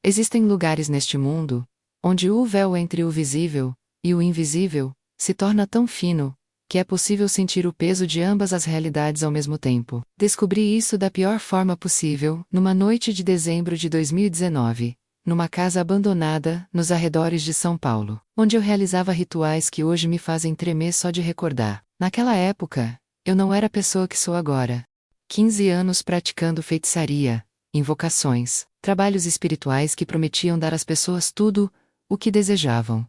Existem lugares neste mundo onde o véu entre o visível e o invisível se torna tão fino que é possível sentir o peso de ambas as realidades ao mesmo tempo. Descobri isso da pior forma possível, numa noite de dezembro de 2019, numa casa abandonada, nos arredores de São Paulo, onde eu realizava rituais que hoje me fazem tremer só de recordar. Naquela época, eu não era a pessoa que sou agora. 15 anos praticando feitiçaria, invocações, trabalhos espirituais que prometiam dar às pessoas tudo o que desejavam: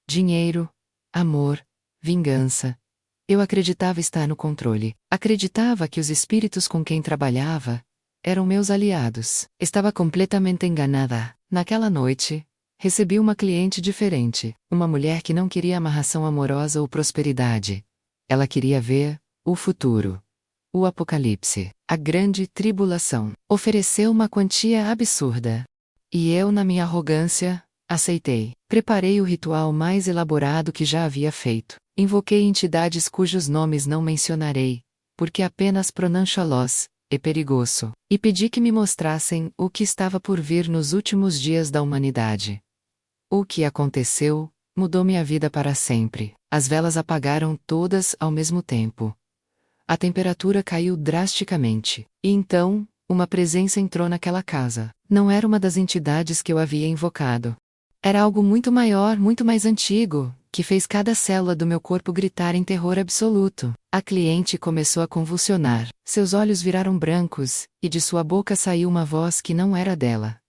dinheiro, amor, vingança. Eu acreditava estar no controle. Acreditava que os espíritos com quem trabalhava eram meus aliados. Estava completamente enganada. Naquela noite, recebi uma cliente diferente, uma mulher que não queria amarração amorosa ou prosperidade. Ela queria ver o futuro. O apocalipse, a grande tribulação. Ofereceu uma quantia absurda. E eu, na minha arrogância, aceitei. Preparei o ritual mais elaborado que já havia feito. Invoquei entidades cujos nomes não mencionarei, porque apenas pronuncio-los, é perigoso. E pedi que me mostrassem o que estava por vir nos últimos dias da humanidade. O que aconteceu mudou minha vida para sempre. As velas apagaram todas ao mesmo tempo. A temperatura caiu drasticamente. E então, uma presença entrou naquela casa. Não era uma das entidades que eu havia invocado. Era algo muito maior, muito mais antigo, que fez cada célula do meu corpo gritar em terror absoluto. A cliente começou a convulsionar, seus olhos viraram brancos, e de sua boca saiu uma voz que não era dela.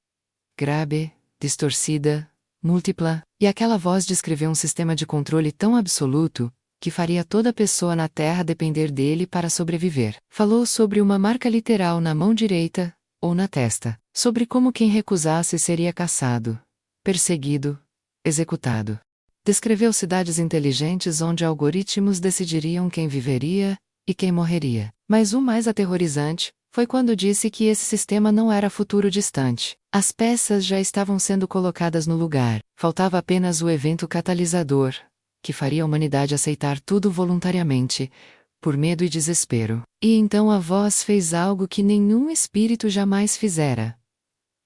Grave, distorcida, múltipla, e aquela voz descreveu um sistema de controle tão absoluto, que faria toda pessoa na Terra depender dele para sobreviver. Falou sobre uma marca literal na mão direita, ou na testa, sobre como quem recusasse seria caçado, perseguido, executado. Descreveu cidades inteligentes onde algoritmos decidiriam quem viveria e quem morreria. Mas o mais aterrorizante foi quando disse que esse sistema não era futuro distante. As peças já estavam sendo colocadas no lugar, faltava apenas o evento catalisador, que faria a humanidade aceitar tudo voluntariamente, por medo e desespero. E então a voz fez algo que nenhum espírito jamais fizera.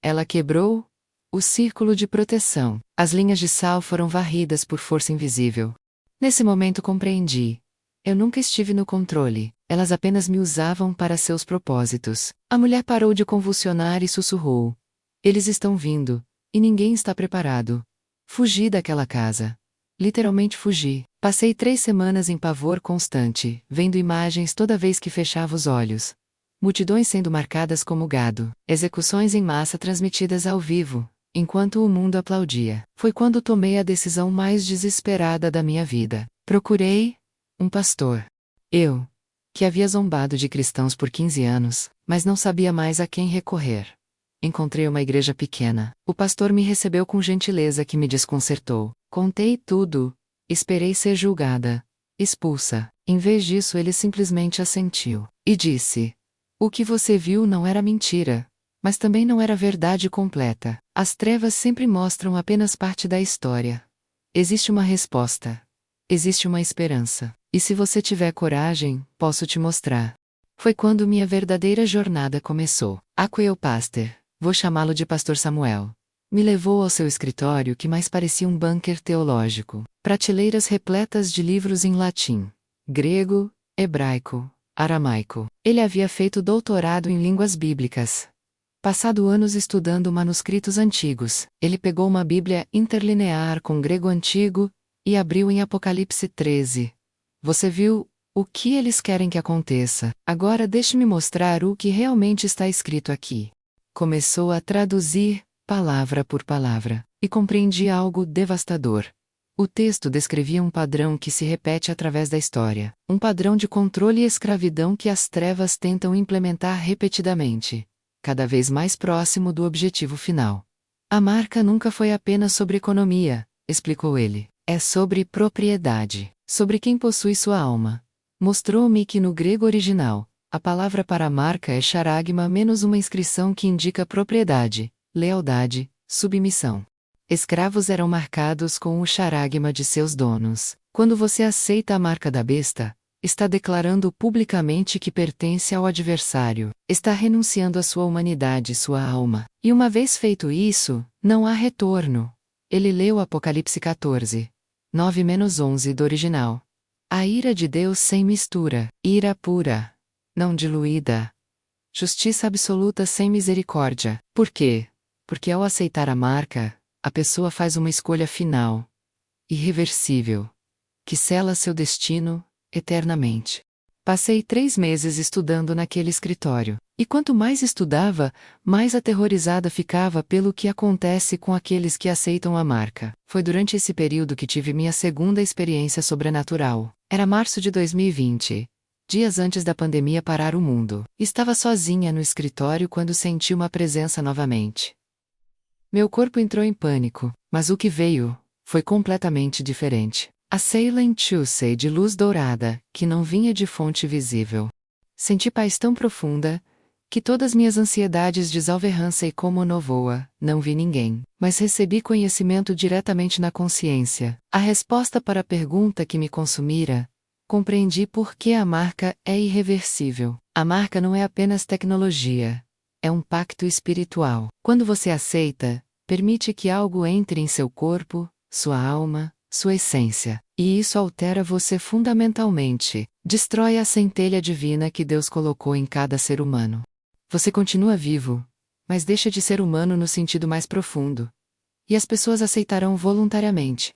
Ela quebrou o círculo de proteção. As linhas de sal foram varridas por força invisível. Nesse momento compreendi. Eu nunca estive no controle. Elas apenas me usavam para seus propósitos. A mulher parou de convulsionar e sussurrou: "Eles estão vindo, e ninguém está preparado." Fugi daquela casa. Literalmente fugi. Passei 3 semanas em pavor constante, vendo imagens toda vez que fechava os olhos. Multidões sendo marcadas como gado. Execuções em massa transmitidas ao vivo, enquanto o mundo aplaudia. Foi quando tomei a decisão mais desesperada da minha vida. Procurei um pastor. Eu, que havia zombado de cristãos por 15 anos, mas não sabia mais a quem recorrer. Encontrei uma igreja pequena. O pastor me recebeu com gentileza que me desconcertou. Contei tudo. Esperei ser julgada, expulsa. Em vez disso, ele simplesmente assentiu. E disse: "O que você viu não era mentira, mas também não era verdade completa. As trevas sempre mostram apenas parte da história. Existe uma resposta. Existe uma esperança. E se você tiver coragem, posso te mostrar." Foi quando minha verdadeira jornada começou. Aquel Pastor, vou chamá-lo de Pastor Samuel, me levou ao seu escritório que mais parecia um bunker teológico. Prateleiras repletas de livros em latim, grego, hebraico, aramaico. Ele havia feito doutorado em línguas bíblicas. Passado anos estudando manuscritos antigos, ele pegou uma Bíblia interlinear com grego antigo e abriu em Apocalipse 13. "Você viu o que eles querem que aconteça? Agora deixe-me mostrar o que realmente está escrito aqui." Começou a traduzir, palavra por palavra, e compreendi algo devastador. O texto descrevia um padrão que se repete através da história, um padrão de controle e escravidão que as trevas tentam implementar repetidamente, cada vez mais próximo do objetivo final. "A marca nunca foi apenas sobre economia", explicou ele. "É sobre propriedade, sobre quem possui sua alma." Mostrou-me que no grego original, a palavra para marca é charagma menos uma inscrição que indica propriedade, lealdade, submissão. Escravos eram marcados com o charagma de seus donos. Quando você aceita a marca da besta, Está declarando publicamente que pertence ao adversário. Está renunciando à sua humanidade, sua alma. E uma vez feito isso, não há retorno. Ele leu Apocalipse 14. 9-11 do original. A ira de Deus sem mistura, ira pura, não diluída. Justiça absoluta sem misericórdia. Por quê? Porque ao aceitar a marca, a pessoa faz uma escolha final, irreversível, que sela seu destino eternamente. Passei 3 meses estudando naquele escritório, e quanto mais estudava, mais aterrorizada ficava pelo que acontece com aqueles que aceitam a marca. Foi durante esse período que tive minha segunda experiência sobrenatural. Era março de 2020. Dias antes da pandemia parar o mundo. Estava sozinha no escritório quando senti uma presença novamente. Meu corpo entrou em pânico, mas o que veio foi completamente diferente. A Silent Tuesday de luz dourada, que não vinha de fonte visível. Senti paz tão profunda, que todas minhas ansiedades desalverrancei como novoa, não vi ninguém, mas recebi conhecimento diretamente na consciência. A resposta para a pergunta que me consumira. Compreendi por que a marca é irreversível. A marca não é apenas tecnologia. É um pacto espiritual. Quando você aceita, permite que algo entre em seu corpo, sua alma, sua essência. E isso altera você fundamentalmente. Destrói a centelha divina que Deus colocou em cada ser humano. Você continua vivo, mas deixa de ser humano no sentido mais profundo. E as pessoas aceitarão voluntariamente.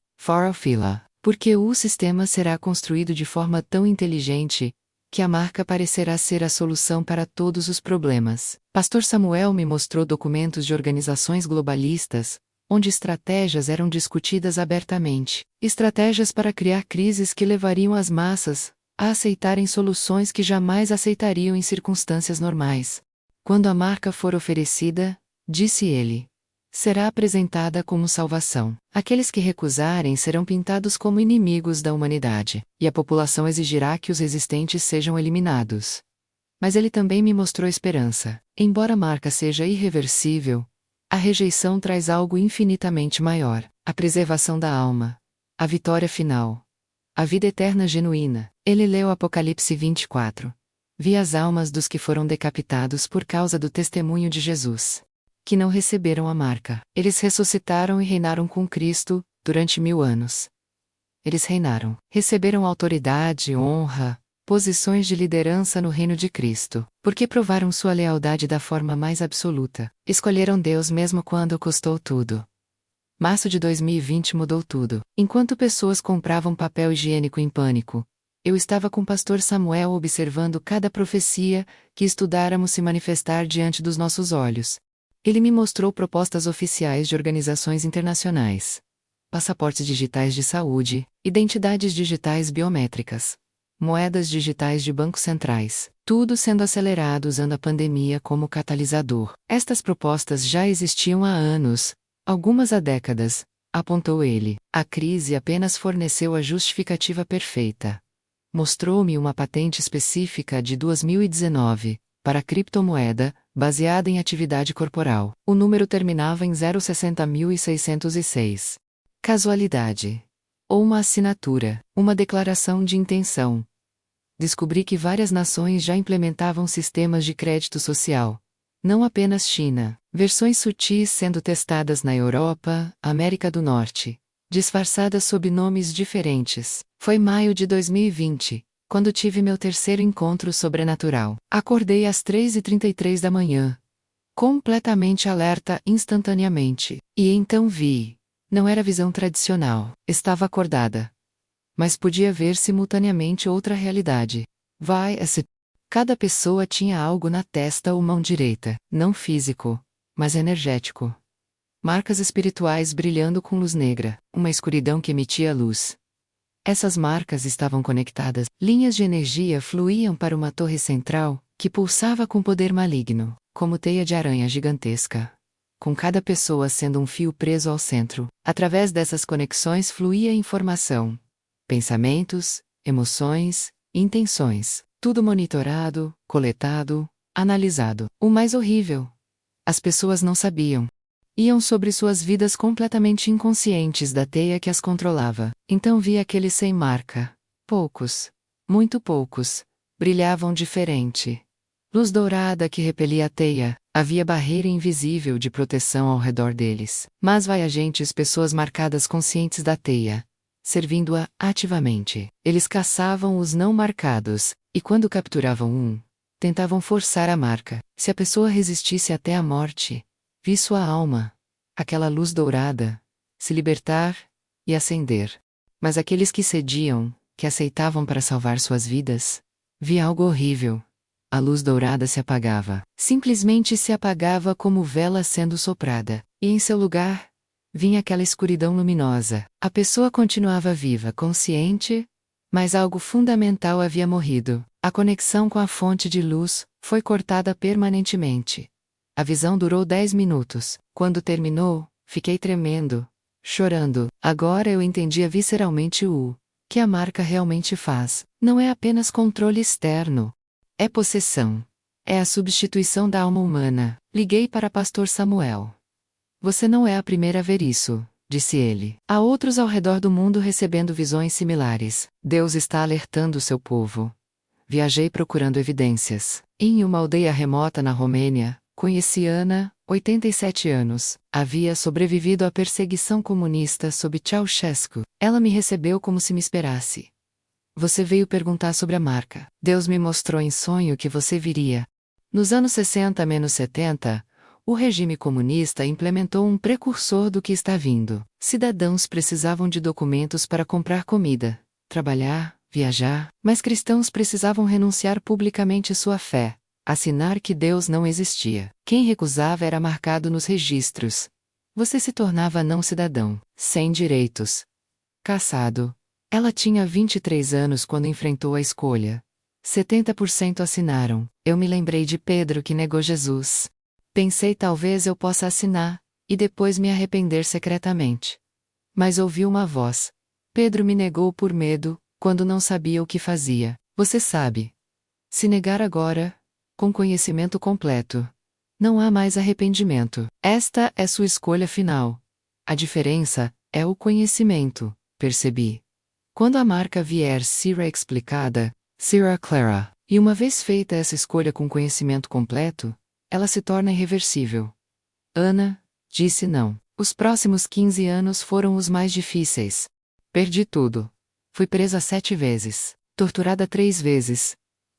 Fila. Porque o sistema será construído de forma tão inteligente, que a marca parecerá ser a solução para todos os problemas. Pastor Samuel me mostrou documentos de organizações globalistas, onde estratégias eram discutidas abertamente. Estratégias para criar crises que levariam as massas a aceitarem soluções que jamais aceitariam em circunstâncias normais. Quando a marca for oferecida, disse ele, será apresentada como salvação. Aqueles que recusarem serão pintados como inimigos da humanidade, e a população exigirá que os resistentes sejam eliminados. Mas ele também me mostrou esperança. Embora a marca seja irreversível, a rejeição traz algo infinitamente maior: a preservação da alma, a vitória final, a vida eterna genuína. Ele leu Apocalipse 24. Vi as almas dos que foram decapitados por causa do testemunho de Jesus, que não receberam a marca. Eles ressuscitaram e reinaram com Cristo durante 1000 anos. Eles reinaram, receberam autoridade, honra, posições de liderança no reino de Cristo, porque provaram sua lealdade da forma mais absoluta. Escolheram Deus mesmo quando custou tudo. Março de 2020 mudou tudo. Enquanto pessoas compravam papel higiênico em pânico, eu estava com o pastor Samuel observando cada profecia que estudáramos se manifestar diante dos nossos olhos. Ele me mostrou propostas oficiais de organizações internacionais, passaportes digitais de saúde, identidades digitais biométricas, moedas digitais de bancos centrais, tudo sendo acelerado usando a pandemia como catalisador. Estas propostas já existiam há anos, algumas há décadas, apontou ele. A crise apenas forneceu a justificativa perfeita. Mostrou-me uma patente específica de 2019, para criptomoeda, baseada em atividade corporal. O número terminava em 060.606. Casualidade. Ou uma assinatura, uma declaração de intenção. Descobri que várias nações já implementavam sistemas de crédito social. Não apenas China. Versões sutis sendo testadas na Europa, América do Norte, disfarçadas sob nomes diferentes. Foi maio de 2020, quando tive meu terceiro encontro sobrenatural. Acordei às 3h33 da manhã, completamente alerta instantaneamente. E então vi. Não era visão tradicional. Estava acordada. Mas podia ver simultaneamente outra realidade. Cada pessoa tinha algo na testa ou mão direita, não físico, mas energético. Marcas espirituais brilhando com luz negra, uma escuridão que emitia luz. Essas marcas estavam conectadas. Linhas de energia fluíam para uma torre central, que pulsava com poder maligno, como teia de aranha gigantesca. Com cada pessoa sendo um fio preso ao centro. Através dessas conexões fluía informação. Pensamentos, emoções, intenções. Tudo monitorado, coletado, analisado. O mais horrível: as pessoas não sabiam. Iam sobre suas vidas completamente inconscientes da teia que as controlava. Então vi aqueles sem marca. Poucos. Muito poucos. Brilhavam diferente. Luz dourada que repelia a teia, havia barreira invisível de proteção ao redor deles. Mas viajantes, pessoas marcadas conscientes da teia, servindo-a ativamente. Eles caçavam os não marcados, e quando capturavam um, tentavam forçar a marca. Se a pessoa resistisse até a morte, vi sua alma, aquela luz dourada, se libertar e acender. Mas aqueles que cediam, que aceitavam para salvar suas vidas, vi algo horrível. A luz dourada se apagava. Simplesmente se apagava como vela sendo soprada. E em seu lugar, vinha aquela escuridão luminosa. A pessoa continuava viva, consciente, mas algo fundamental havia morrido. A conexão com a fonte de luz foi cortada permanentemente. A visão durou 10 minutos. Quando terminou, fiquei tremendo, chorando. Agora eu entendia visceralmente o que a marca realmente faz. Não é apenas controle externo. É possessão. É a substituição da alma humana. Liguei para Pastor Samuel. Você não é a primeira a ver isso, disse ele. Há outros ao redor do mundo recebendo visões similares. Deus está alertando o seu povo. Viajei procurando evidências. Em uma aldeia remota na Romênia, conheci Ana, 87 anos. Havia sobrevivido à perseguição comunista sob Ceausescu. Ela me recebeu como se me esperasse. Você veio perguntar sobre a marca. Deus me mostrou em sonho que você viria. Nos anos 60-70, o regime comunista implementou um precursor do que está vindo. Cidadãos precisavam de documentos para comprar comida, trabalhar, viajar, mas cristãos precisavam renunciar publicamente sua fé, assinar que Deus não existia. Quem recusava era marcado nos registros. Você se tornava não cidadão, sem direitos. Caçado. Ela tinha 23 anos quando enfrentou a escolha. 70% assinaram. Eu me lembrei de Pedro que negou Jesus. Pensei talvez eu possa assinar, e depois me arrepender secretamente. Mas ouvi uma voz. Pedro me negou por medo, quando não sabia o que fazia. Você sabe. Se negar agora, com conhecimento completo, não há mais arrependimento. Esta é sua escolha final. A diferença é o conhecimento, percebi. Quando a marca vier Sira explicada, Sira Clara, e uma vez feita essa escolha com conhecimento completo, ela se torna irreversível. Ana disse não. Os próximos 15 anos foram os mais difíceis. Perdi tudo. Fui presa 7 vezes, torturada 3 vezes.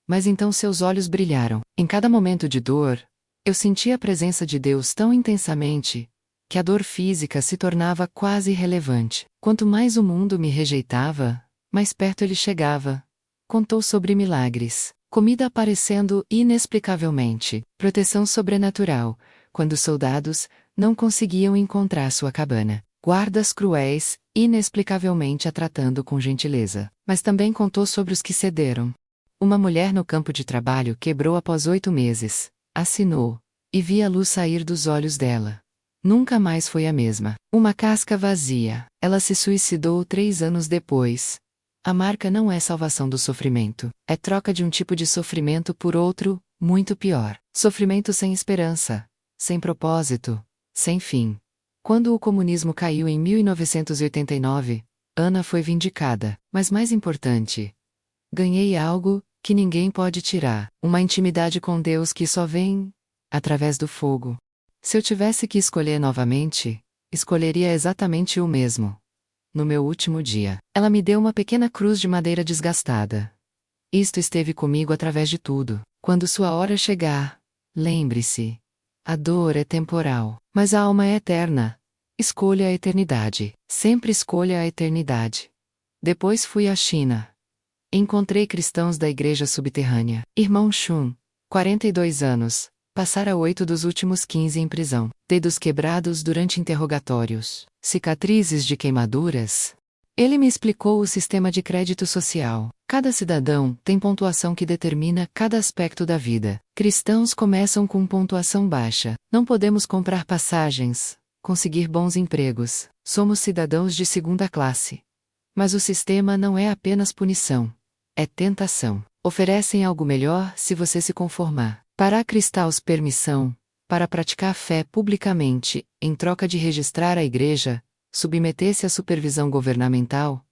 Mas então seus olhos brilharam. Em cada momento de dor, eu sentia a presença de Deus tão intensamente, que a dor física se tornava quase irrelevante. Quanto mais o mundo me rejeitava, mais perto ele chegava. Contou sobre milagres, comida aparecendo inexplicavelmente, proteção sobrenatural, quando os soldados não conseguiam encontrar sua cabana, guardas cruéis, inexplicavelmente a tratando com gentileza. Mas também contou sobre os que cederam. Uma mulher no campo de trabalho quebrou após 8 meses, assinou, e vi a luz sair dos olhos dela. Nunca mais foi a mesma. Uma casca vazia. Ela se suicidou 3 anos depois. A marca não é salvação do sofrimento. É troca de um tipo de sofrimento por outro, muito pior. Sofrimento sem esperança, sem propósito, sem fim. Quando o comunismo caiu em 1989, Ana foi vindicada. Mas mais importante, ganhei algo que ninguém pode tirar. Uma intimidade com Deus que só vem através do fogo. Se eu tivesse que escolher novamente, escolheria exatamente o mesmo. No meu último dia, ela me deu uma pequena cruz de madeira desgastada. Isto esteve comigo através de tudo. Quando sua hora chegar, lembre-se. A dor é temporal, mas a alma é eterna. Escolha a eternidade. Sempre escolha a eternidade. Depois fui à China. Encontrei cristãos da igreja subterrânea. Irmão Shun, 42 anos. Passara 8 dos últimos 15 em prisão. Dedos quebrados durante interrogatórios. Cicatrizes de queimaduras. Ele me explicou o sistema de crédito social. Cada cidadão tem pontuação que determina cada aspecto da vida. Cristãos começam com pontuação baixa. Não podemos comprar passagens, conseguir bons empregos. Somos cidadãos de segunda classe. Mas o sistema não é apenas punição. É tentação. Oferecem algo melhor se você se conformar. Para cristãos permissão, para praticar fé publicamente, em troca de registrar a igreja, submeter-se à supervisão governamental,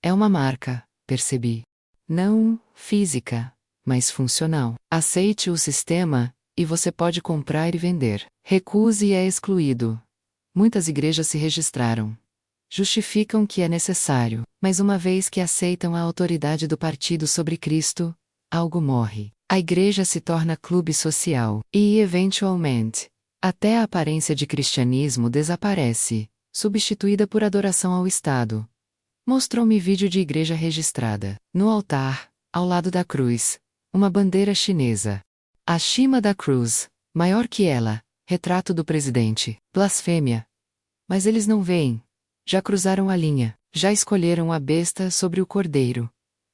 é uma marca, percebi. Não física, mas funcional. Aceite o sistema, e você pode comprar e vender. Recuse e é excluído. Muitas igrejas se registraram. Justificam que é necessário, mas uma vez que aceitam a autoridade do partido sobre Cristo, algo morre. A igreja se torna clube social, e, eventualmente, até a aparência de cristianismo desaparece, substituída por adoração ao Estado. Mostrou-me vídeo de igreja registrada. No altar, ao lado da cruz, uma bandeira chinesa. Acima da cruz, maior que ela, retrato do presidente. Blasfêmia. Mas eles não veem. Já cruzaram a linha, já escolheram a besta sobre o cordeiro.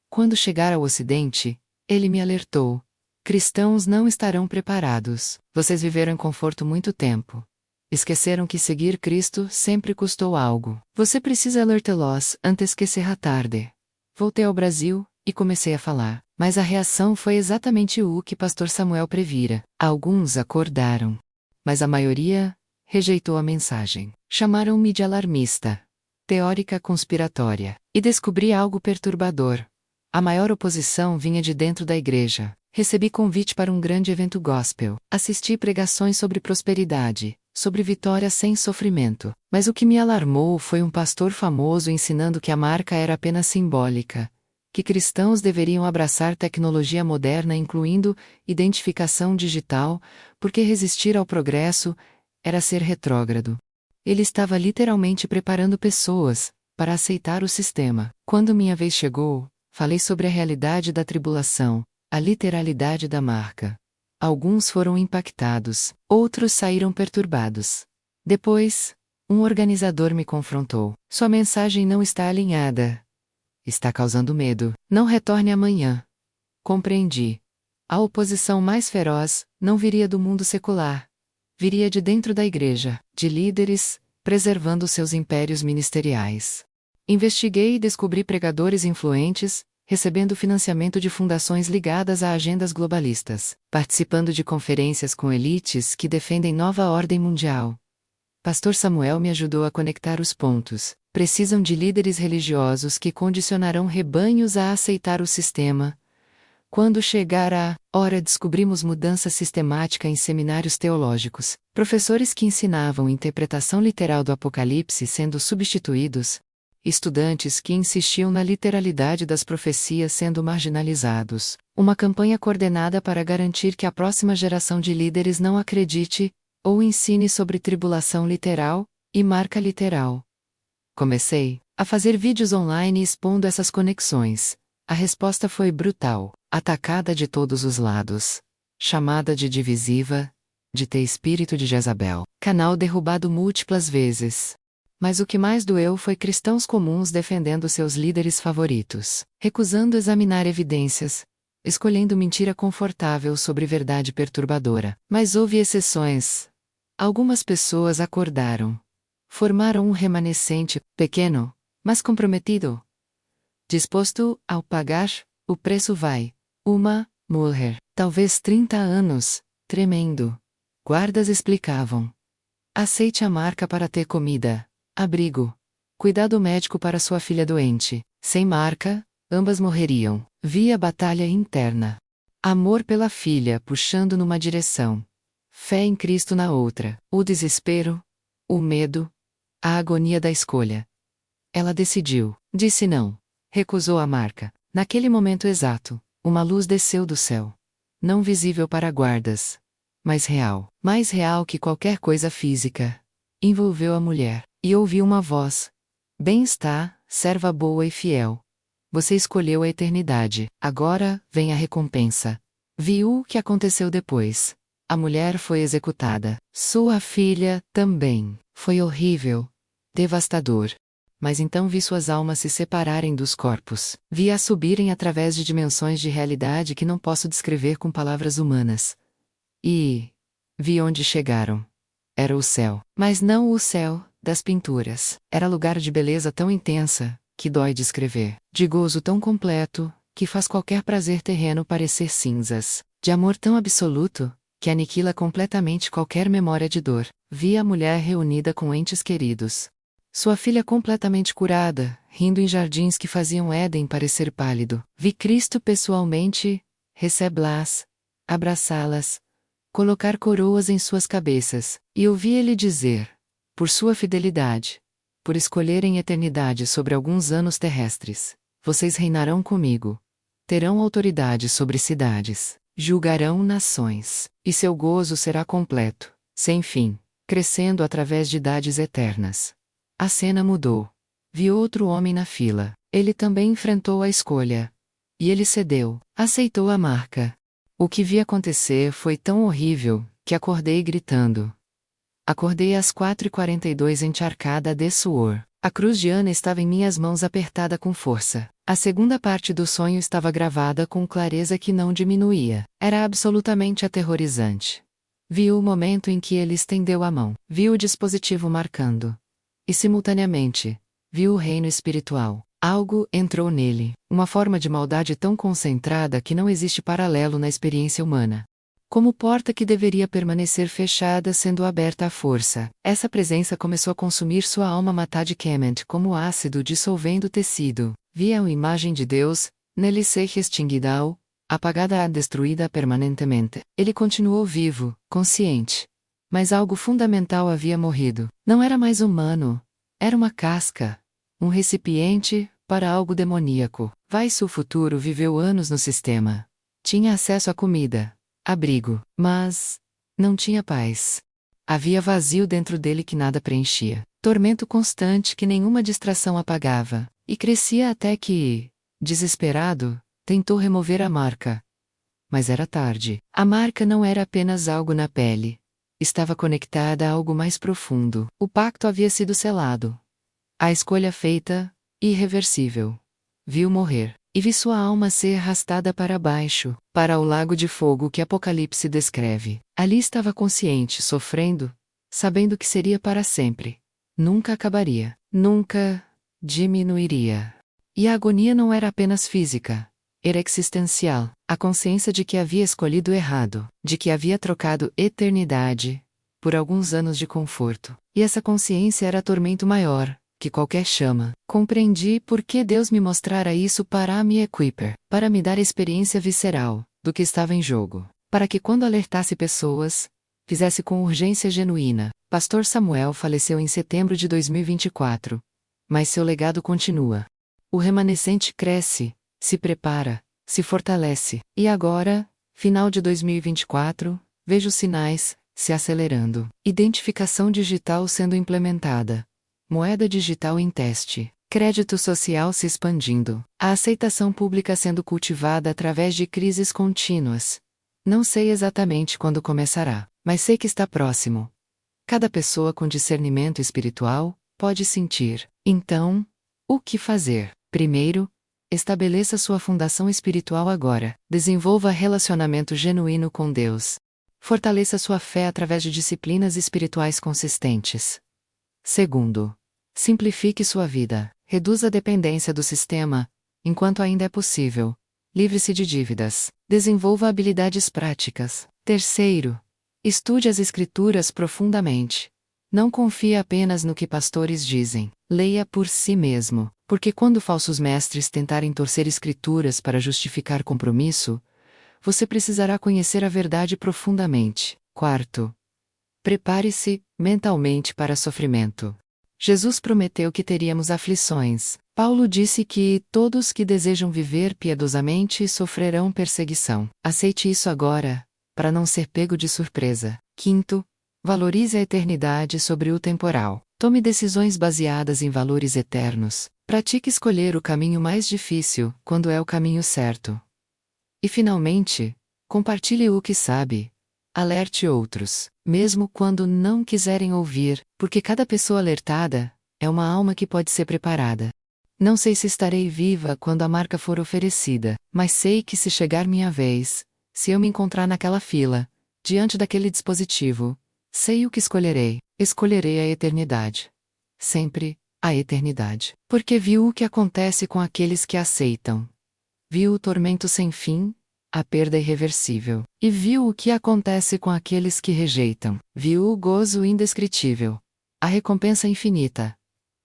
Quando chegar ao Ocidente, ele me alertou. Cristãos não estarão preparados. Vocês viveram em conforto muito tempo. Esqueceram que seguir Cristo sempre custou algo. Você precisa alertá-los antes que seja tarde. Voltei ao Brasil e comecei a falar. Mas a reação foi exatamente o que pastor Samuel previra. Alguns acordaram. Mas a maioria rejeitou a mensagem. Chamaram-me de alarmista, teórica conspiratória. E descobri algo perturbador. A maior oposição vinha de dentro da igreja. Recebi convite para um grande evento gospel. Assisti pregações sobre prosperidade, sobre vitória sem sofrimento. Mas o que me alarmou foi um pastor famoso ensinando que a marca era apenas simbólica, que cristãos deveriam abraçar tecnologia moderna incluindo identificação digital, porque resistir ao progresso era ser retrógrado. Ele estava literalmente preparando pessoas para aceitar o sistema. Quando minha vez chegou, falei sobre a realidade da tribulação, a literalidade da marca. Alguns foram impactados, outros saíram perturbados. Depois, um organizador me confrontou. Sua mensagem não está alinhada. Está causando medo. Não retorne amanhã. Compreendi. A oposição mais feroz não viria do mundo secular. Viria de dentro da igreja, de líderes, preservando seus impérios ministeriais. Investiguei e descobri pregadores influentes, recebendo financiamento de fundações ligadas a agendas globalistas, participando de conferências com elites que defendem nova ordem mundial. Pastor Samuel me ajudou a conectar os pontos. Precisam de líderes religiosos que condicionarão rebanhos a aceitar o sistema. Quando chegar a hora, descobrimos mudança sistemática em seminários teológicos, professores que ensinavam interpretação literal do Apocalipse sendo substituídos, estudantes que insistiam na literalidade das profecias sendo marginalizados, uma campanha coordenada para garantir que a próxima geração de líderes não acredite ou ensine sobre tribulação literal e marca literal. Comecei a fazer vídeos online expondo essas conexões. A resposta foi brutal. Atacada de todos os lados. Chamada de divisiva, de ter espírito de Jezabel. Canal derrubado múltiplas vezes. Mas o que mais doeu foi cristãos comuns defendendo seus líderes favoritos, recusando examinar evidências, escolhendo mentira confortável sobre verdade perturbadora. Mas houve exceções. Algumas pessoas acordaram. Formaram um remanescente, pequeno, mas comprometido. Disposto a pagar o preço vai. Uma mulher, talvez 30 anos, tremendo. Guardas explicavam. Aceite a marca para ter comida, abrigo, cuidado médico para sua filha doente. Sem marca, ambas morreriam. Via batalha interna. Amor pela filha puxando numa direção. Fé em Cristo na outra. O desespero, o medo, a agonia da escolha. Ela decidiu, disse não. Recusou a marca. Naquele momento exato, uma luz desceu do céu. Não visível para guardas, mas real, mais real que qualquer coisa física. Envolveu a mulher, e ouviu uma voz. Bem está, serva boa e fiel. Você escolheu a eternidade, agora vem a recompensa. Viu o que aconteceu depois. A mulher foi executada. Sua filha também. Foi horrível. Devastador. Mas então vi suas almas se separarem dos corpos. Vi-as subirem através de dimensões de realidade que não posso descrever com palavras humanas. E vi onde chegaram. Era o céu. Mas não o céu das pinturas. Era lugar de beleza tão intensa, que dói descrever. De gozo tão completo, que faz qualquer prazer terreno parecer cinzas. De amor tão absoluto, que aniquila completamente qualquer memória de dor. Vi a mulher reunida com entes queridos. Sua filha completamente curada, rindo em jardins que faziam Éden parecer pálido. Vi Cristo pessoalmente, recebê-las, abraçá-las, colocar coroas em suas cabeças, e ouvi ele dizer: por sua fidelidade, por escolherem eternidade sobre alguns anos terrestres, vocês reinarão comigo. Terão autoridade sobre cidades, julgarão nações, e seu gozo será completo, sem fim, crescendo através de idades eternas. A cena mudou. Vi outro homem na fila. Ele também enfrentou a escolha. E ele cedeu, aceitou a marca. O que vi acontecer foi tão horrível, que acordei gritando. Acordei às 4h42 encharcada de suor. A cruz de Ana estava em minhas mãos apertada com força. A segunda parte do sonho estava gravada com clareza que não diminuía. Era absolutamente aterrorizante. Vi o momento em que ele estendeu a mão. Vi o dispositivo marcando. E simultaneamente, vi o reino espiritual. Algo entrou nele, uma forma de maldade tão concentrada que não existe paralelo na experiência humana. Como porta que deveria permanecer fechada sendo aberta à força, essa presença começou a consumir sua alma matadicamente como ácido dissolvendo tecido. Vi a imagem de Deus, nele se extinguida, apagada, destruída permanentemente. Ele continuou vivo, consciente. Mas algo fundamental havia morrido. Não era mais humano. Era uma casca. Um recipiente, para algo demoníaco. Vai-se o futuro viveu anos no sistema. Tinha acesso à comida, abrigo, mas não tinha paz. Havia vazio dentro dele que nada preenchia. Tormento constante que nenhuma distração apagava. E crescia até que, desesperado, tentou remover a marca. Mas era tarde. A marca não era apenas algo na pele. Estava conectada a algo mais profundo. O pacto havia sido selado. A escolha feita, irreversível. Viu morrer, e vi sua alma ser arrastada para baixo, para o lago de fogo que Apocalipse descreve. Ali estava consciente, sofrendo, sabendo que seria para sempre. Nunca acabaria, nunca diminuiria. E a agonia não era apenas física. Era existencial, a consciência de que havia escolhido errado, de que havia trocado eternidade por alguns anos de conforto. E essa consciência era tormento maior que qualquer chama. Compreendi por que Deus me mostrara isso para me equipar, para me dar a experiência visceral do que estava em jogo, para que quando alertasse pessoas, fizesse com urgência genuína. Pastor Samuel faleceu em setembro de 2024, mas seu legado continua. O remanescente cresce, se prepara, se fortalece. E agora, final de 2024, vejo sinais se acelerando. Identificação digital sendo implementada. Moeda digital em teste. Crédito social se expandindo. A aceitação pública sendo cultivada através de crises contínuas. Não sei exatamente quando começará, mas sei que está próximo. Cada pessoa com discernimento espiritual pode sentir. Então, o que fazer? Primeiro, estabeleça sua fundação espiritual agora. Desenvolva relacionamento genuíno com Deus. Fortaleça sua fé através de disciplinas espirituais consistentes. Segundo, simplifique sua vida. Reduza a dependência do sistema, enquanto ainda é possível. Livre-se de dívidas. Desenvolva habilidades práticas. Terceiro, estude as Escrituras profundamente. Não confie apenas no que pastores dizem. Leia por si mesmo, porque quando falsos mestres tentarem torcer Escrituras para justificar compromisso, você precisará conhecer a verdade profundamente. Quarto, prepare-se mentalmente para sofrimento. Jesus prometeu que teríamos aflições. Paulo disse que todos que desejam viver piedosamente sofrerão perseguição. Aceite isso agora, para não ser pego de surpresa. Quinto, valorize a eternidade sobre o temporal. Tome decisões baseadas em valores eternos. Pratique escolher o caminho mais difícil, quando é o caminho certo. E finalmente, compartilhe o que sabe. Alerte outros, mesmo quando não quiserem ouvir, porque cada pessoa alertada é uma alma que pode ser preparada. Não sei se estarei viva quando a marca for oferecida, mas sei que se chegar minha vez, se eu me encontrar naquela fila, diante daquele dispositivo, sei o que escolherei. Escolherei a eternidade. Sempre a eternidade. Porque viu o que acontece com aqueles que aceitam. Viu o tormento sem fim, a perda irreversível. E viu o que acontece com aqueles que rejeitam. Viu o gozo indescritível. A recompensa infinita.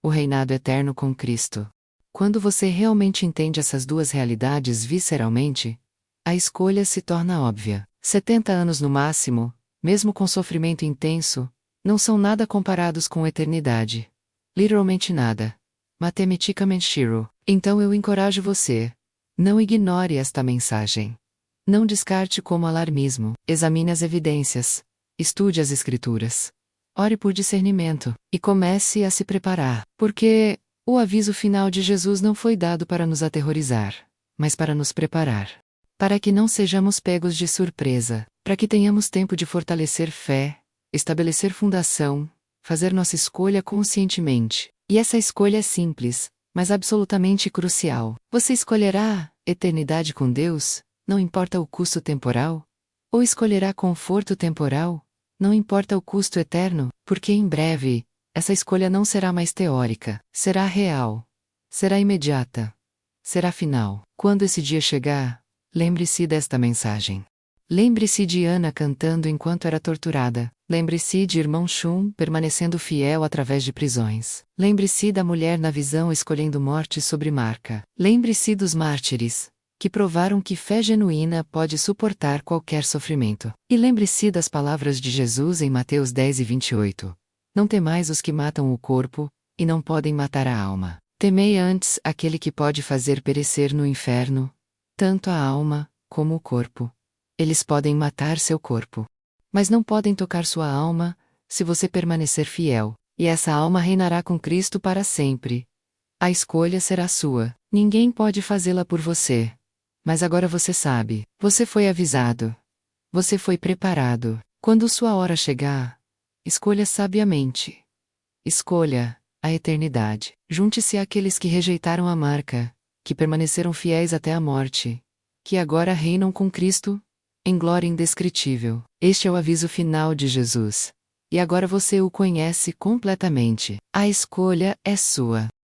o reinado eterno com Cristo. Quando você realmente entende essas duas realidades visceralmente, a escolha se torna óbvia. 70 anos no máximo, mesmo com sofrimento intenso, não são nada comparados com a eternidade. Literalmente nada. Matematicamente zero. Então eu encorajo você. Não ignore esta mensagem. Não descarte como alarmismo. Examine as evidências. Estude as escrituras. Ore por discernimento. E comece a se preparar. Porque o aviso final de Jesus não foi dado para nos aterrorizar, mas para nos preparar. Para que não sejamos pegos de surpresa. Para que tenhamos tempo de fortalecer fé, estabelecer fundação, fazer nossa escolha conscientemente. E essa escolha é simples, mas absolutamente crucial. Você escolherá eternidade com Deus, não importa o custo temporal? Ou escolherá conforto temporal, não importa o custo eterno? Porque em breve, essa escolha não será mais teórica, será real, será imediata, será final. Quando esse dia chegar, lembre-se desta mensagem. Lembre-se de Ana cantando enquanto era torturada. Lembre-se de irmão Shun permanecendo fiel através de prisões. Lembre-se da mulher na visão escolhendo morte sobre marca. Lembre-se dos mártires, que provaram que fé genuína pode suportar qualquer sofrimento. E lembre-se das palavras de Jesus em Mateus 10:28. Não temais os que matam o corpo, e não podem matar a alma. Temei antes aquele que pode fazer perecer no inferno, tanto a alma, como o corpo. Eles podem matar seu corpo, mas não podem tocar sua alma, se você permanecer fiel, e essa alma reinará com Cristo para sempre. A escolha será sua, ninguém pode fazê-la por você. Mas agora você sabe, você foi avisado. Você foi preparado. Quando sua hora chegar, escolha sabiamente. Escolha a eternidade. Junte-se àqueles que rejeitaram a marca, que permaneceram fiéis até a morte, que agora reinam com Cristo em glória indescritível. Este é o aviso final de Jesus. E agora você o conhece completamente. A escolha é sua.